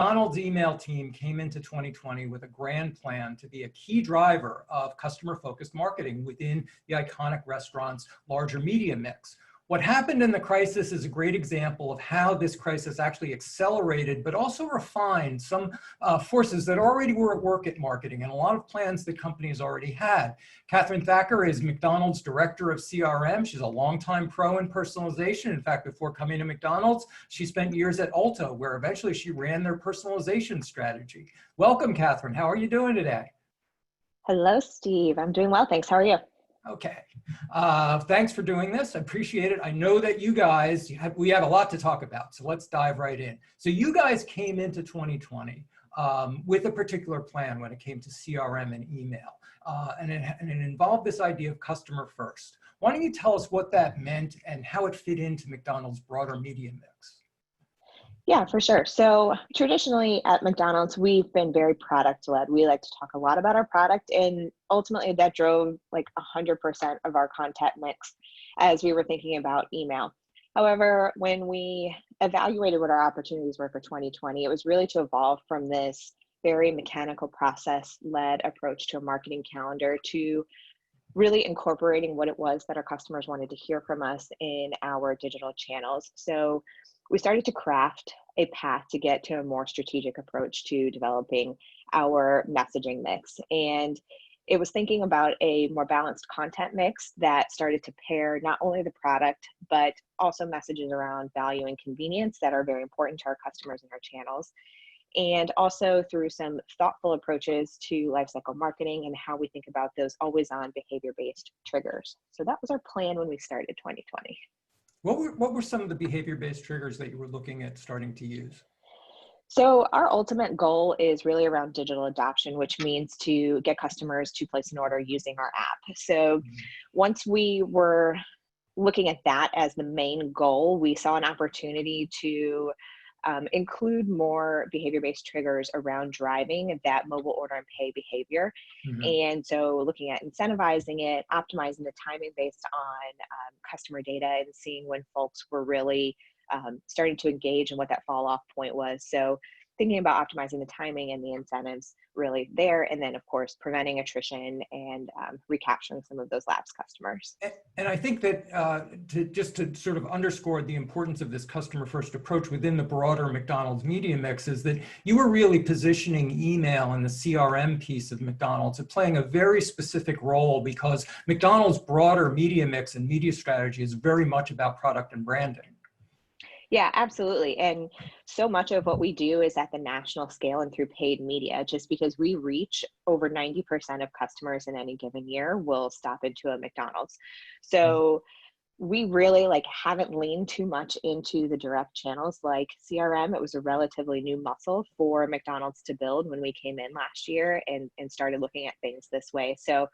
McDonald's email team came into 2020 with a grand plan to be a key driver of customer-focused marketing within the iconic restaurant's larger media mix. What happened in the crisis is a great example of how this crisis actually accelerated, but also refined some forces that already were at work at marketing and a lot of plans that companies already had. Catherine Thacker is McDonald's Director of CRM. She's a longtime pro in personalization. In fact, before coming to McDonald's, she spent years at Ulta, where eventually she ran their personalization strategy. Welcome, Catherine. How are you doing today? Hello, Steve. I'm doing well, thanks. How are you? Okay. Thanks for doing this. I appreciate it. I know that you guys, we have a lot to talk about, so let's dive right in. So you guys came into 2020 with a particular plan when it came to CRM and email, and it involved this idea of customer first. Why don't you tell us what that meant and how it fit into McDonald's broader media mix? Yeah, for sure. So traditionally at McDonald's, we've been very product-led. We like to talk a lot about our product, and ultimately that drove like 100% of our content mix as we were thinking about email. However, when we evaluated what our opportunities were for 2020, it was really to evolve from this very mechanical process-led approach to a marketing calendar to really incorporating what it was that our customers wanted to hear from us in our digital channels. So we started to craft a path to get to a more strategic approach to developing our messaging mix. And it was thinking about a more balanced content mix that started to pair not only the product, but also messages around value and convenience that are very important to our customers and our channels. And also through some thoughtful approaches to lifecycle marketing and how we think about those always-on behavior-based triggers. So that was our plan when we started 2020. What were some of the behavior-based triggers that you were looking at starting to use? So our ultimate goal is really around digital adoption, which means to get customers to place an order using our app. So once we were looking at that as the main goal, we saw an opportunity to include more behavior-based triggers around driving that mobile order and pay behavior. And so looking at incentivizing it, optimizing the timing based on customer data and seeing when folks were really starting to engage and what that fall off point was. So thinking about optimizing the timing and the incentives really there, and then of course preventing attrition and recapturing some of those lapsed customers. And I think that to sort of underscore the importance of this customer first approach within the broader McDonald's media mix is that you were really positioning email and the CRM piece of McDonald's as playing a very specific role, because McDonald's broader media mix and media strategy is very much about product and branding. Yeah, absolutely. And so much of what we do is at the national scale and through paid media, just because we reach over 90% of customers in any given year will stop into a McDonald's. So we really haven't leaned too much into the direct channels like CRM. It was a relatively new muscle for McDonald's to build when we came in last year and started looking at things this way. So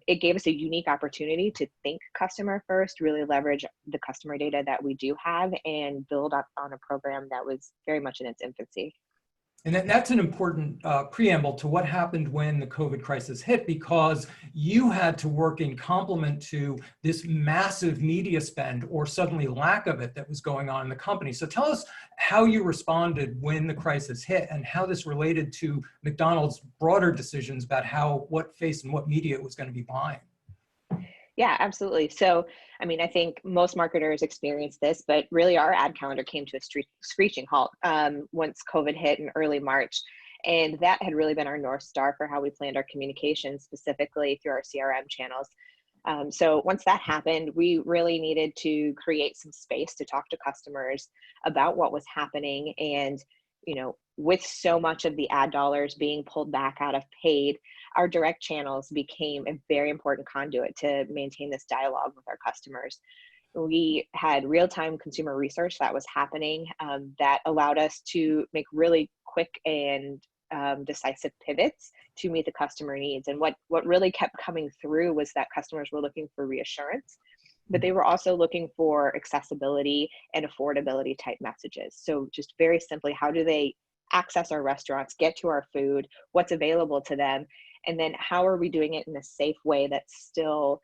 it gave us a unique opportunity to think customer first, really leverage the customer data that we do have and build up on a program that was very much in its infancy. And that's an important preamble to what happened when the COVID crisis hit, because you had to work in complement to this massive media spend, or suddenly lack of it, that was going on in the company. So tell us how you responded when the crisis hit and how this related to McDonald's broader decisions about what face and what media it was going to be buying. Yeah, absolutely. So, I mean, I think most marketers experience this, but really our ad calendar came to a screeching halt once COVID hit in early March. And that had really been our North Star for how we planned our communications, specifically through our CRM channels. So once that happened, we really needed to create some space to talk to customers about what was happening. And, with so much of the ad dollars being pulled back out of paid, our direct channels became a very important conduit to maintain this dialogue with our customers. We had real-time consumer research that was happening that allowed us to make really quick and decisive pivots to meet the customer needs. And what really kept coming through was that customers were looking for reassurance, but they were also looking for accessibility and affordability type messages. So just very simply, how do they access our restaurants, get to our food, what's available to them, and then how are we doing it in a safe way that's still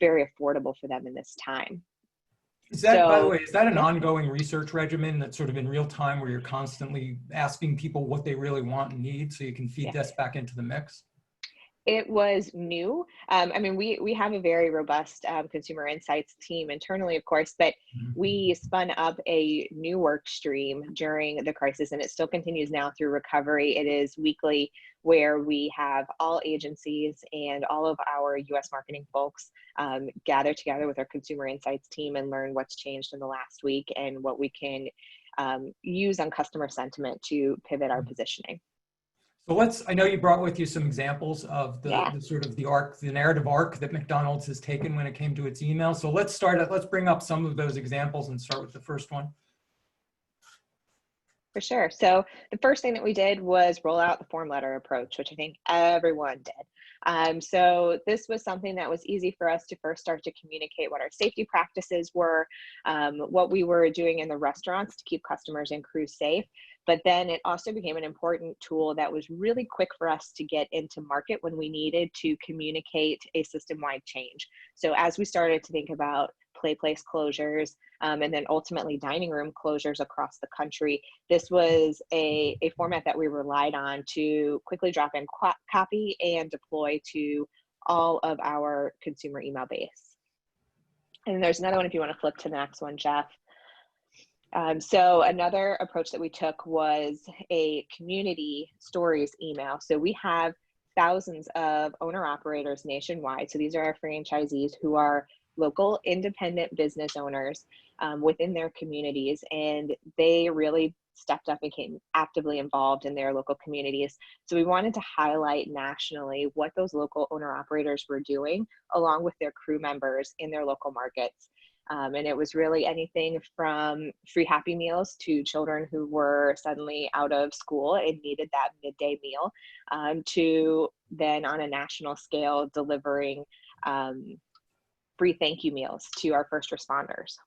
very affordable for them in this time? Is that, by the So way, is that an yeah. ongoing research regimen that's sort of in real time where you're constantly asking people what they really want and need so you can feed Yeah. this back into the mix? It was new. I mean, we have a very robust consumer insights team internally, of course, but Mhm. we spun up a new work stream during the crisis, and it still continues now through recovery. It is weekly, where we have all agencies and all of our U.S. marketing folks gather together with our consumer insights team and learn what's changed in the last week and what we can use on customer sentiment to pivot our positioning. So I know you brought with you some examples of Yeah. the sort of the arc, the narrative arc that McDonald's has taken when it came to its email. So let's bring up some of those examples and start with the first one. For sure. So the first thing that we did was roll out the form letter approach, which I think everyone did. So this was something that was easy for us to first start to communicate what our safety practices were, what we were doing in the restaurants to keep customers and crews safe. But then it also became an important tool that was really quick for us to get into market when we needed to communicate a system-wide change. So as we started to think about play place closures, and then ultimately dining room closures across the country, this was a format that we relied on to quickly drop in copy and deploy to all of our consumer email base. And there's another one if you want to flip to the next one, Jeff. So another approach that we took was a community stories email. So we have thousands of owner operators nationwide. So these are our franchisees who are local independent business owners within their communities, and they really stepped up and became actively involved in their local communities. So we wanted to highlight nationally what those local owner operators were doing along with their crew members in their local markets. And it was really anything from free Happy Meals to children who were suddenly out of school and needed that midday meal, to then on a national scale delivering free thank you meals to our first responders.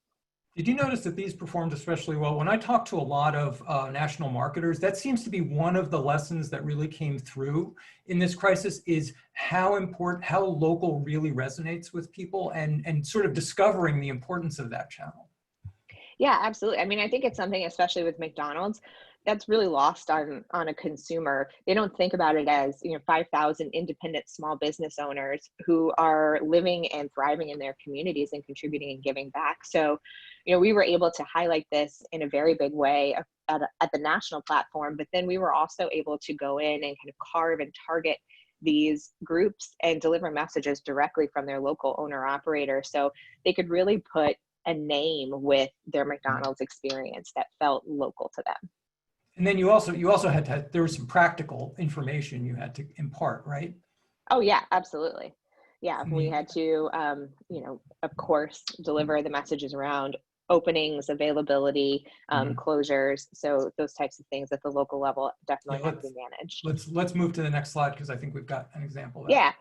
Did you notice that these performed especially well? When I talk to a lot of national marketers, that seems to be one of the lessons that really came through in this crisis, is how important, how local really resonates with people, and sort of discovering the importance of that channel. Yeah, absolutely. I mean, I think it's something, especially with McDonald's, that's really lost on a consumer. They don't think about it as, 5,000 independent small business owners who are living and thriving in their communities and contributing and giving back. So, we were able to highlight this in a very big way at the national platform, but then we were also able to go in and kind of carve and target these groups and deliver messages directly from their local owner operator. So they could really put a name with their McDonald's experience that felt local to them. And then you also had to, there was some practical information you had to impart, right? Oh yeah, absolutely. Yeah, I we mean, had to, of course, deliver the messages around openings, availability, closures. So those types of things at the local level yeah, definitely had to be managed. let's move to the next slide because I think we've got an example there. Yeah,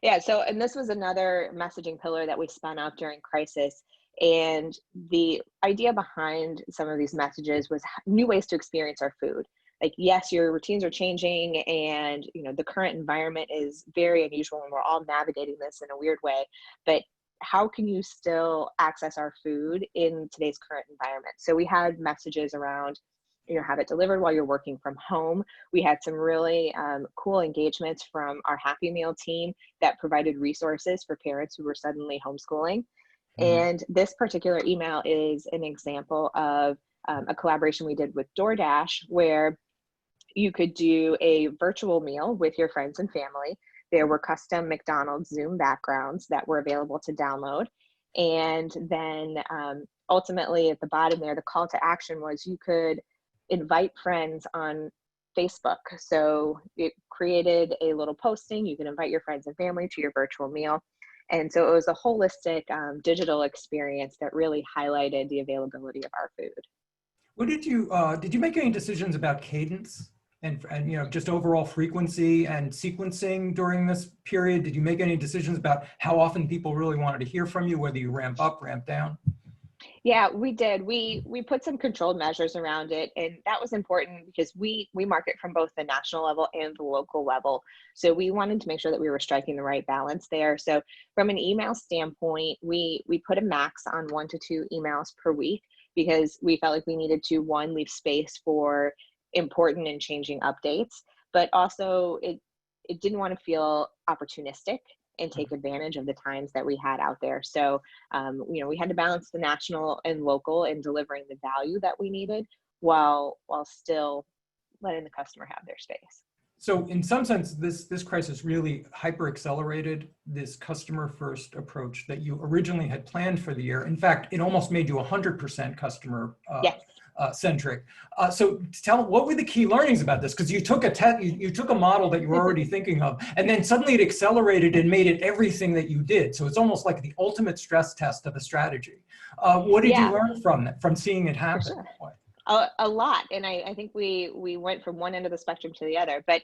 yeah. So, and this was another messaging pillar that we spun up during crisis. And the idea behind some of these messages was new ways to experience our food. Like, yes, your routines are changing, and the current environment is very unusual, and we're all navigating this in a weird way. But how can you still access our food in today's current environment? So we had messages around, have it delivered while you're working from home. We had some really cool engagements from our Happy Meal team that provided resources for parents who were suddenly homeschooling. Mhm. And this particular email is an example of a collaboration we did with DoorDash, where you could do a virtual meal with your friends and family. There were custom McDonald's Zoom backgrounds that were available to download. And then ultimately at the bottom there, the call to action was you could invite friends on Facebook. So it created a little posting. You can invite your friends and family to your virtual meal. And so it was a holistic digital experience that really highlighted the availability of our food. What did you make any decisions about cadence and just overall frequency and sequencing during this period? Did you make any decisions about how often people really wanted to hear from you, whether you ramp up, ramp down? Yeah, we did. We put some controlled measures around it, and that was important because we market from both the national level and the local level. So we wanted to make sure that we were striking the right balance there. So from an email standpoint, we put a max on 1 to 2 emails per week because we felt like we needed to, one, leave space for important and changing updates, but also it didn't want to feel opportunistic and take advantage of the times that we had out there. So, we had to balance the national and local and delivering the value that we needed while still letting the customer have their space. So in some sense, this crisis really hyper accelerated this customer first approach that you originally had planned for the year. In fact, it almost made you 100% customer Yes. Centric. So what were the key learnings about this? Because you took you took a model that you were already thinking of, and then suddenly it accelerated and made it everything that you did. So it's almost like the ultimate stress test of a strategy. What did you learn from that, from seeing it happen? For sure. A lot, and I think we went from one end of the spectrum to the other. But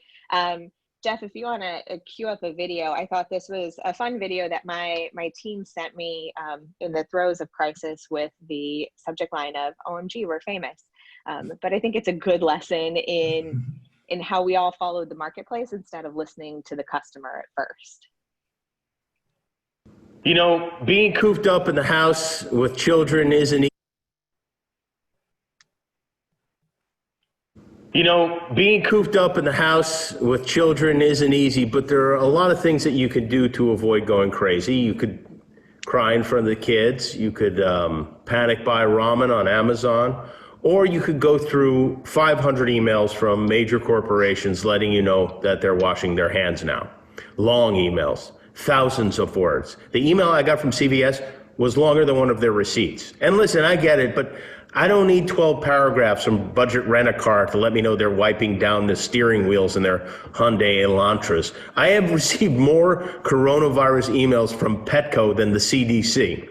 Jeff, if you want to queue up a video, I thought this was a fun video that my team sent me in the throes of crisis with the subject line of "OMG, we're famous." But I think it's a good lesson in how we all followed the marketplace instead of listening to the customer at first. You know, being cooped up in the house with children isn't being cooped up in the house with children isn't easy, but there are a lot of things that you could do to avoid going crazy. You could cry in front of the kids. You could panic buy ramen on Amazon, or you could go through 500 emails from major corporations letting you know that they're washing their hands now. Long emails, thousands of words. The email I got from CVS was longer than one of their receipts. And listen, I get it, but I don't need 12 paragraphs from Budget Rent-A-Car to let me know they're wiping down the steering wheels in their Hyundai Elantras. I have received more coronavirus emails from Petco than the CDC.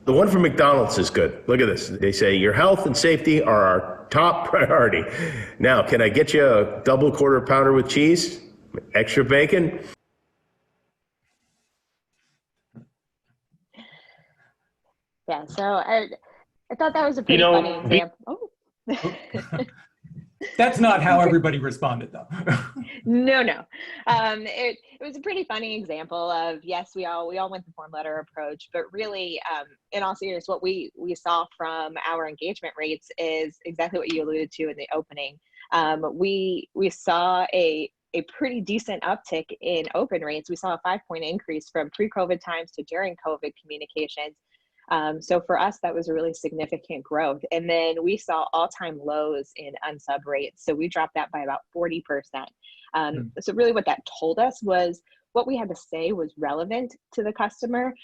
The one from McDonald's is good. Look at this. They say, your health and safety are our top priority. Now, can I get you a double quarter pounder with cheese? Extra bacon? Yeah, so I thought that was a pretty funny example. Oh. That's not how everybody responded, though. No. It was a pretty funny example of, yes, we all went the form letter approach, but really, in all seriousness, what we saw from our engagement rates is exactly what you alluded to in the opening. We saw a pretty decent uptick in open rates. We saw a 5-point increase from pre-COVID times to during COVID communications. So for us, that was a really significant growth. And then we saw all-time lows in unsub rates. So we dropped that by about 40%. So really what that told us was what we had to say was relevant to the customer.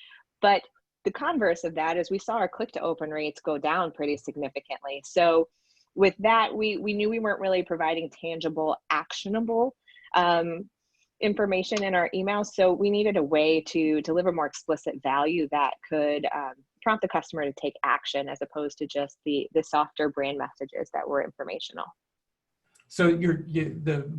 But the converse of that is we saw our click to open rates go down pretty significantly. So with that, we knew we weren't really providing tangible, actionable information in our emails. So we needed a way to deliver more explicit value that could prompt the customer to take action as opposed to just the softer brand messages that were informational. So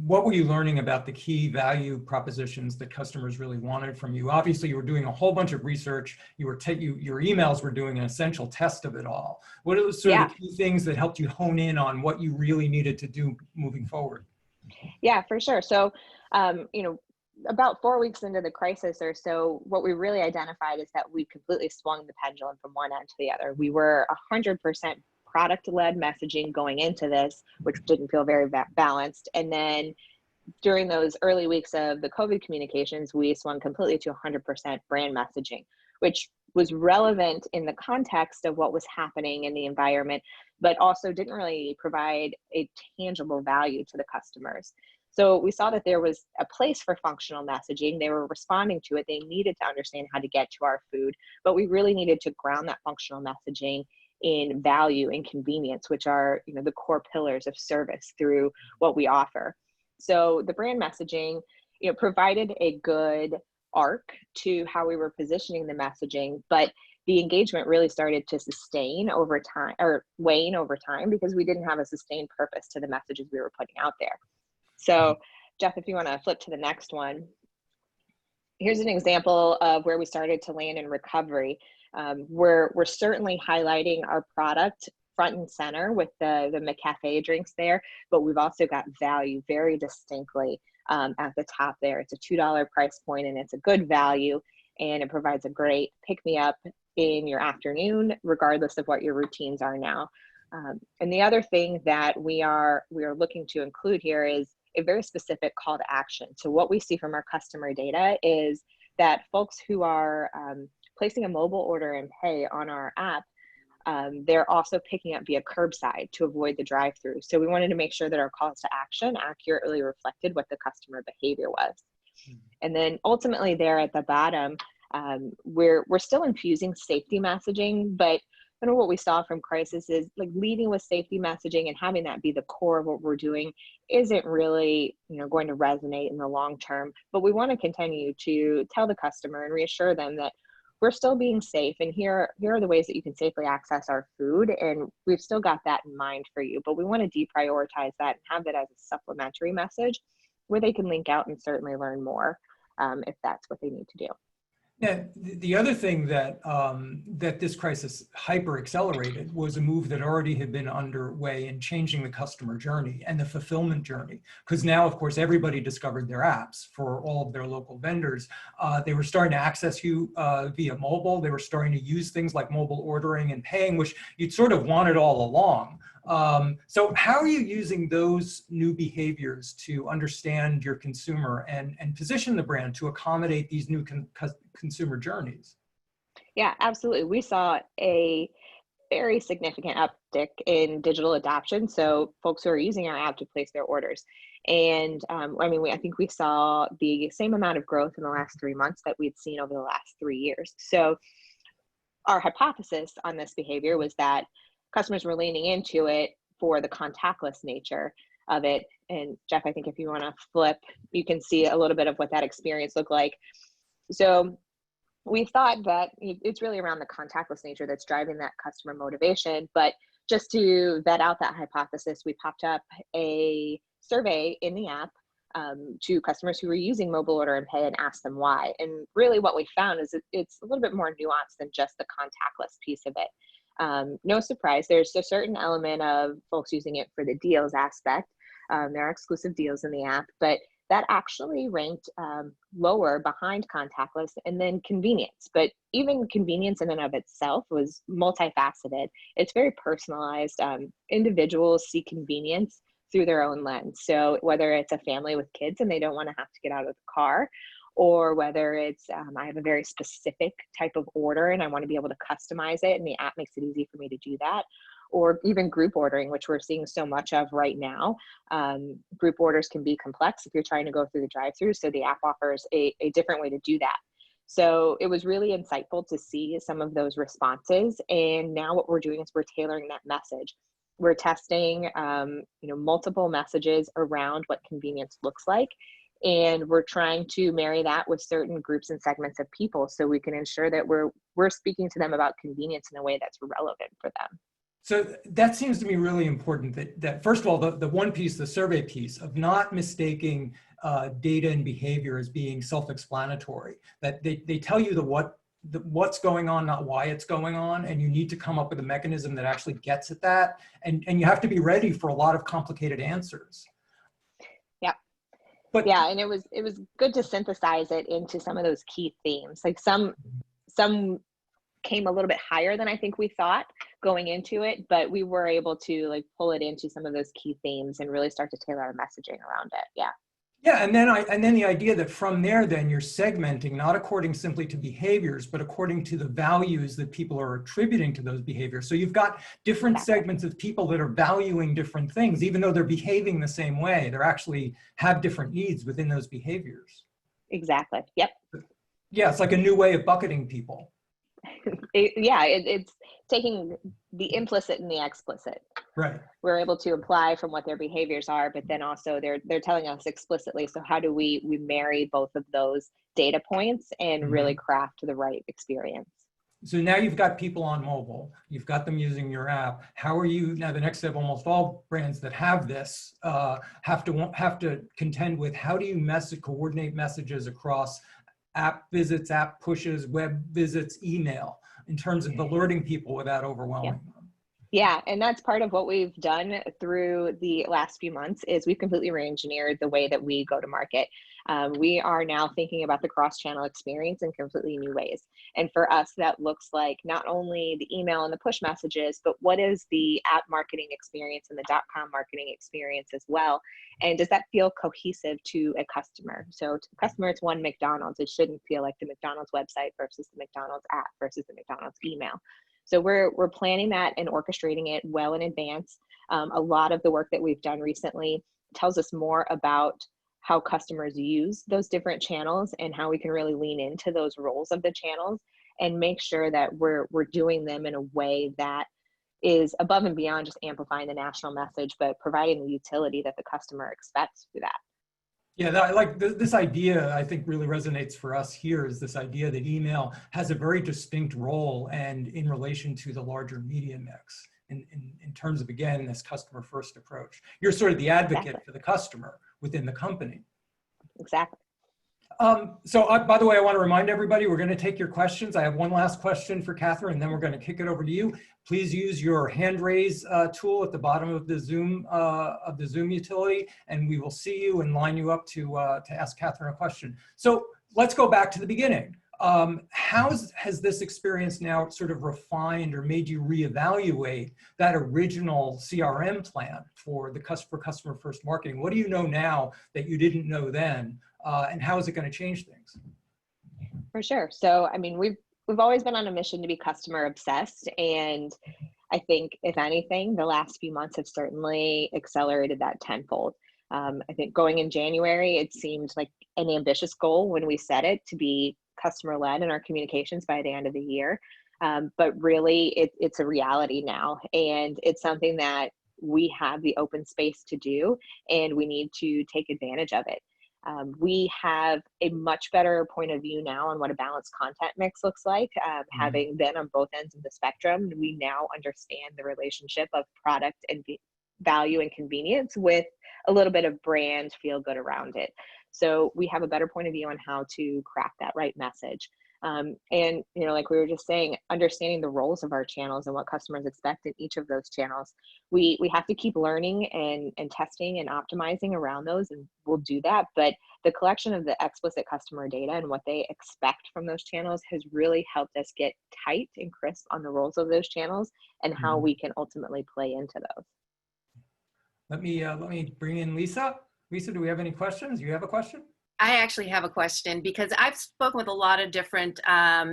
what were you learning about the key value propositions that customers really wanted from you? Obviously, you were doing a whole bunch of research. Your emails were doing an essential test of it all. What are the the key things that helped you hone in on what you really needed to do moving forward? Yeah, for sure. So, about 4 weeks into the crisis or so, what we really identified is that we completely swung the pendulum from one end to the other. We were 100% product-led messaging going into this, which didn't feel very balanced. And then during those early weeks of the COVID communications, we swung completely to 100% brand messaging, which was relevant in the context of what was happening in the environment, but also didn't really provide a tangible value to the customers. So we saw that there was a place for functional messaging. They were responding to it. They needed to understand how to get to our food, but we really needed to ground that functional messaging in value and convenience, which are the core pillars of service through what we offer. So the brand messaging provided a good arc to how we were positioning the messaging, but the engagement really started to sustain over time, or wane over time, because we didn't have a sustained purpose to the messages we were putting out there. So Jeff, if you want to flip to the next one, here's an example of where we started to land in recovery. We're certainly highlighting our product front and center with the McCafe drinks there, but we've also got value very distinctly at the top there. It's a $2 price point and it's a good value, and it provides a great pick-me-up in your afternoon, regardless of what your routines are now. And the other thing that we are looking to include here is a very specific call to action. So what we see from our customer data is that folks who are placing a mobile order and pay on our app, they're also picking up via curbside to avoid the drive-through. So we wanted to make sure that our calls to action accurately reflected what the customer behavior was. And then ultimately there at the bottom, we're still infusing safety messaging, but kind of what we saw from crisis is like leading with safety messaging and having that be the core of what we're doing isn't really, going to resonate in the long term. But we want to continue to tell the customer and reassure them that we're still being safe, and here are the ways that you can safely access our food, and we've still got that in mind for you. But we want to deprioritize that and have that as a supplementary message where they can link out and certainly learn more if that's what they need to do. Yeah, the other thing that that this crisis hyper accelerated was a move that already had been underway in changing the customer journey and the fulfillment journey. Because now, of course, everybody discovered their apps for all of their local vendors. They were starting to access you via mobile. They were starting to use things like mobile ordering and paying, which you'd sort of wanted all along. So how are you using those new behaviors to understand your consumer and position the brand to accommodate these new consumer journeys? Yeah, absolutely. We saw a very significant uptick in digital adoption. So folks who are using our app to place their orders. And I think we saw the same amount of growth in the last 3 months that we'd seen over the last 3 years. So our hypothesis on this behavior was that customers were leaning into it for the contactless nature of it. And Jeff, I think if you want to flip, you can see a little bit of what that experience looked like. So we thought that it's really around the contactless nature that's driving that customer motivation. But just to vet out that hypothesis, we popped up a survey in the app to customers who were using mobile order and pay and asked them why. And really what we found is it's a little bit more nuanced than just the contactless piece of it. No surprise, there's a certain element of folks using it for the deals aspect. There are exclusive deals in the app, but that actually ranked lower behind contactless and then convenience. But even convenience in and of itself was multifaceted. It's very personalized. Individuals see convenience through their own lens. So whether it's a family with kids and they don't want to have to get out of the car, or whether it's I have a very specific type of order and I want to be able to customize it and the app makes it easy for me to do that, or even group ordering, which we're seeing so much of right now. Group orders can be complex if you're trying to go through the drive-through, so the app offers a different way to do that. So it was really insightful to see some of those responses, and now what we're doing is we're tailoring that message. We're testing multiple messages around what convenience looks like, and we're trying to marry that with certain groups and segments of people so we can ensure that we're speaking to them about convenience in a way that's relevant for them. So that seems to me really important that first of all, the one piece, the survey piece of not mistaking data and behavior as being self-explanatory, that they tell you what's going on, not why it's going on, and you need to come up with a mechanism that actually gets at that, and you have to be ready for a lot of complicated answers. But yeah, and it was good to synthesize it into some of those key themes. Like some came a little bit higher than I think we thought going into it, but we were able to pull it into some of those key themes and really start to tailor our messaging around it. Yeah. Yeah, and then the idea that from there, then you're segmenting not according simply to behaviors, but according to the values that people are attributing to those behaviors. So you've got different segments of people that are valuing different things, even though they're behaving the same way. They're actually have different needs within those behaviors. Exactly. Yep. Yeah, it's like a new way of bucketing people. It's taking the implicit and the explicit. Right. We're able to apply from what their behaviors are, but then also they're telling us explicitly. So how do we marry both of those data points and really craft the right experience? So now you've got people on mobile, you've got them using your app. How are you now? The next step, almost all brands that have this have to contend with how do you coordinate messages across app visits, app pushes, web visits, email. in terms of alerting people without overwhelming them. Yeah, and that's part of what we've done through the last few months is we've completely re-engineered the way that we go to market. We are now thinking about the cross-channel experience in completely new ways. And for us, that looks like not only the email and the push messages, but what is the app marketing experience and the .com marketing experience as well? And does that feel cohesive to a customer? So to the customer, it's one McDonald's. It shouldn't feel like the McDonald's website versus the McDonald's app versus the McDonald's email. So we're planning that and orchestrating it well in advance. A lot of the work that we've done recently tells us more about how customers use those different channels and how we can really lean into those roles of the channels and make sure that we're doing them in a way that is above and beyond just amplifying the national message, but providing the utility that the customer expects through that. Yeah, I like this idea, I think really resonates for us here, is this idea that email has a very distinct role and in relation to the larger media mix in terms of, again, this customer first approach. You're sort of the advocate for the customer within the company. Exactly. So by the way, I want to remind everybody, we're going to take your questions. I have one last question for Catherine, and then we're going to kick it over to you. Please use your hand raise tool at the bottom of the Zoom utility, and we will see you and line you up to ask Catherine a question. So let's go back to the beginning. How has this experience now sort of refined or made you reevaluate that original CRM plan for customer first marketing? What do you know now that you didn't know then? And how is it going to change things? For sure. So, I mean, we've always been on a mission to be customer obsessed. And I think, if anything, the last few months have certainly accelerated that tenfold. I think going in January, it seemed like an ambitious goal when we set it to be customer led in our communications by the end of the year. But really, it's a reality now. And it's something that we have the open space to do, and we need to take advantage of it. We have a much better point of view now on what a balanced content mix looks like. Having been on both ends of the spectrum, we now understand the relationship of product and value and convenience with a little bit of brand feel good around it. So we have a better point of view on how to craft that right message. And, you know, like we were just saying, understanding the roles of our channels and what customers expect in each of those channels. We have to keep learning and testing and optimizing around those, and we'll do that. But the collection of the explicit customer data and what they expect from those channels has really helped us get tight and crisp on the roles of those channels and how we can ultimately play into those. Let me bring in Lisa. Lisa, do we have any questions? Do you have a question? I actually have a question because I've spoken with a lot of different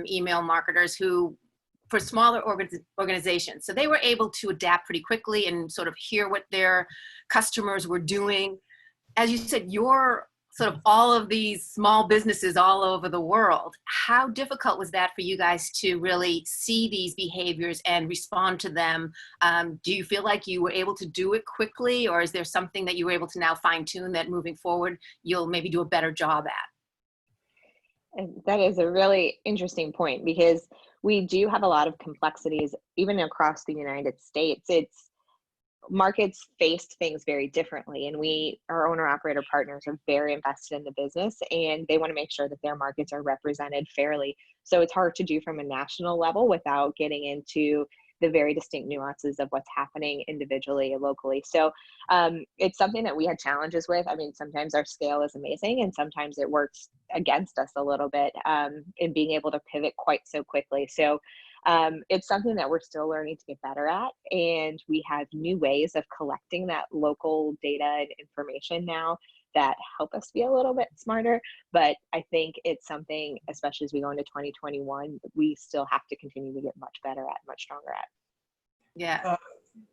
email marketers who, for smaller organizations, so they were able to adapt pretty quickly and sort of hear what their customers were doing. As you said, you're sort of all of these small businesses all over the world. How difficult was that for you guys to really see these behaviors and respond to them? Do you feel like you were able to do it quickly, or is there something that you were able to now fine tune that moving forward, you'll maybe do a better job at? And that is a really interesting point because we do have a lot of complexities, even across the United States. Markets faced things very differently, and our owner operator partners are very invested in the business, and they want to make sure that their markets are represented fairly. So it's hard to do from a national level without getting into the very distinct nuances of what's happening individually and locally. So it's something that we had challenges with. I mean, sometimes our scale is amazing, and sometimes it works against us a little bit in being able to pivot quite so quickly. So it's something that we're still learning to get better at, and we have new ways of collecting that local data and information now that help us be a little bit smarter. But I think it's something, especially as we go into 2021, we still have to continue to get much better at, much stronger at. Yeah.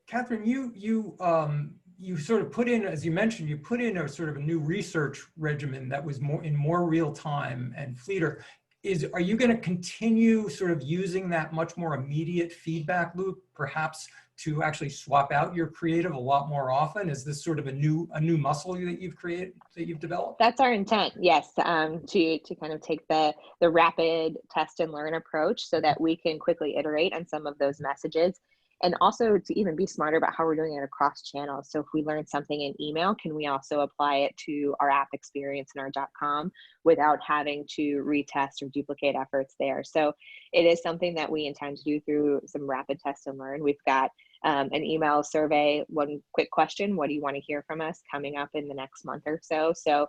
Catherine, you sort of put in, as you mentioned, you put in a sort of a new research regimen that was more real time and fleeter. Are you going to continue sort of using that much more immediate feedback loop, perhaps to actually swap out your creative a lot more often? Is this sort of a new muscle that you've created, that you've developed? That's our intent, yes, to kind of take the rapid test and learn approach so that we can quickly iterate on some of those messages. And also to even be smarter about how we're doing it across channels. So if we learn something in email, can we also apply it to our app experience in our .com without having to retest or duplicate efforts there? So it is something that we intend to do through some rapid test and learn. We've got an email survey, one quick question, what do you want to hear from us, coming up in the next month or so. So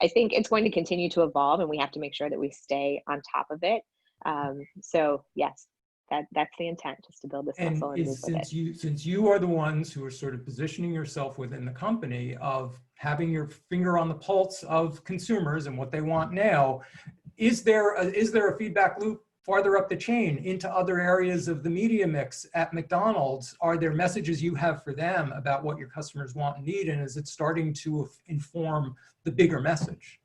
I think it's going to continue to evolve, and we have to make sure that we stay on top of it. So yes, that's the intent, just to build this muscle and move with it. Since you are the ones who are sort of positioning yourself within the company of having your finger on the pulse of consumers and what they want now, is there a feedback loop farther up the chain into other areas of the media mix at McDonald's? Are there messages you have for them about what your customers want and need, and is it starting to inform the bigger message?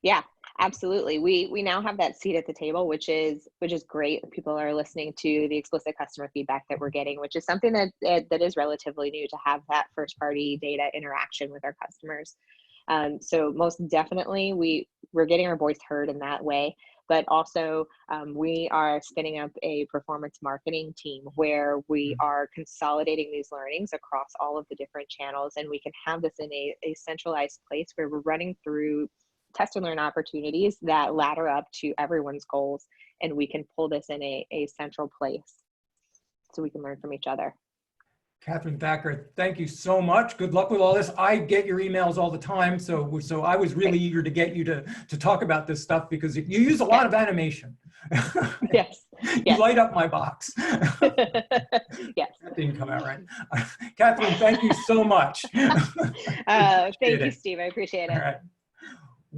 Yeah, absolutely. We now have that seat at the table, which is great. People are listening to the explicit customer feedback that we're getting, which is something that is relatively new, to have that first party data interaction with our customers. So most definitely we're getting our voice heard in that way. But also we are spinning up a performance marketing team where we are consolidating these learnings across all of the different channels, and we can have this in a centralized place where we're running through test and learn opportunities that ladder up to everyone's goals, and we can pull this in a central place so we can learn from each other. Catherine Thacker, thank you so much. Good luck with all this. I get your emails all the time, so I was really eager to get you to talk about this stuff, because you use a lot of animation. Yes. You light up my box. Yes. That didn't come out right. Catherine, thank you so much. Thank you, Steve. I appreciate it. All right.